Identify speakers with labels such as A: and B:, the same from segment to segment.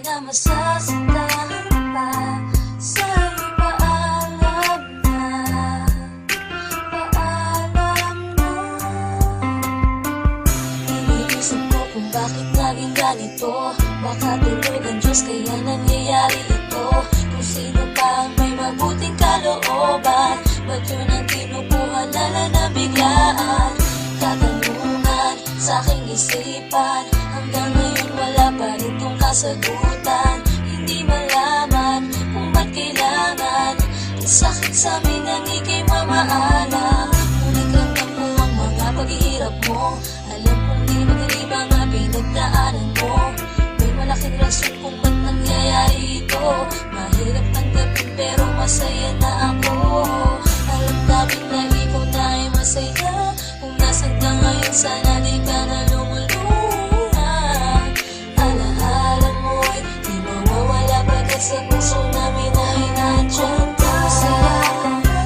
A: na masasaktan pa. Sa'yo'y paalam na, paalam na. Iniisip ko kung bakit naging ganito. Baka tulog ang Diyos kaya nangyayari ito. Kung sino pa ang may mabuting kalooban, ba't yun ang kinukuha na biglaan? Katanungan sa aking isipan, hanggang ngayon wala pa rin tong kasagutan. Hindi malaman kung ba't kailangan isakit sa amin ang ika'y mamaalam. Ngunit ramdam ko ang mga paghihirap mo. Alam kong di madali mga pinagdaanan mo. May malaking rason kung ba't nangyayari ito. Mahirap tanggapin pero masaya na ako. Alam namin na ikaw na ay masaya. Kung nasan ka ngayon sana di ka na lumulungan. Alaala mo'y di mawawala pagkat sa puso namin ay nandyan ka. Masaya ka na,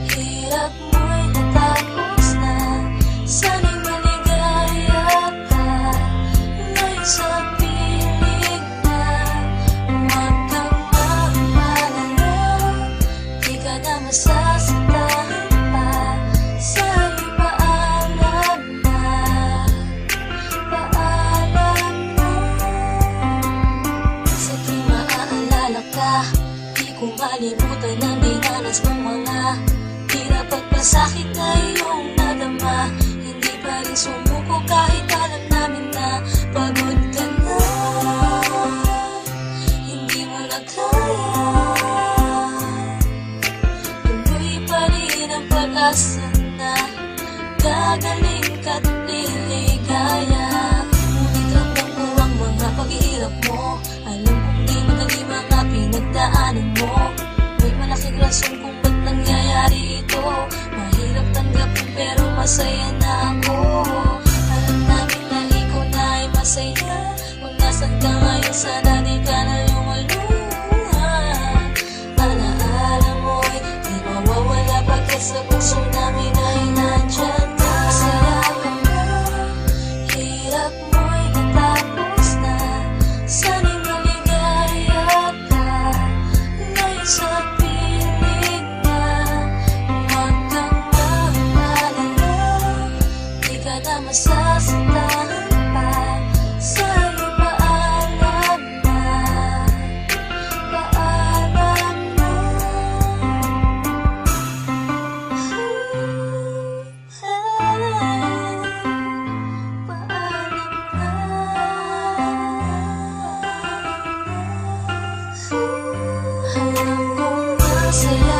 A: hirap mo'y natapos na. Sana'y maligaya ka, ngayon sa piling na. Huwag kang mag-alala, di ka na masasaktan pa. Sa'yo'y paalam na, paalam na. Sige maaalala ka, di ko malimutan ang dinanas mong mga hirap at pasakit na iyong nadama. Hindi pa rin sumuko kahit alam namin na pagod ka na. Hindi mo na kaya, tuloy pa rin ang pag-asa na gagaling ka't liligaya. Ngunit ramdam ko ang mga paghihirap mo. Alam kong di madali mga pinagdaanan mo. May malaking rason kung ba't nangyayari ito. Mahirap tanggapin pero masaya na ako. Alam namin na ikaw na ay masaya. Kung nasan ka ngayon sana di ka na lumulungan. Alaala mo'y di mawawala pagkat sa puso namin ay nandyan ka. Masaya ka na, hirap mo'y natapos na. Sana'y maligaya ka, ngayon sa piling na. Huwag kang mag-alala, di ka na masasaktan pa. Sa'yo'y paalam na, paalam na. Alam kong masaya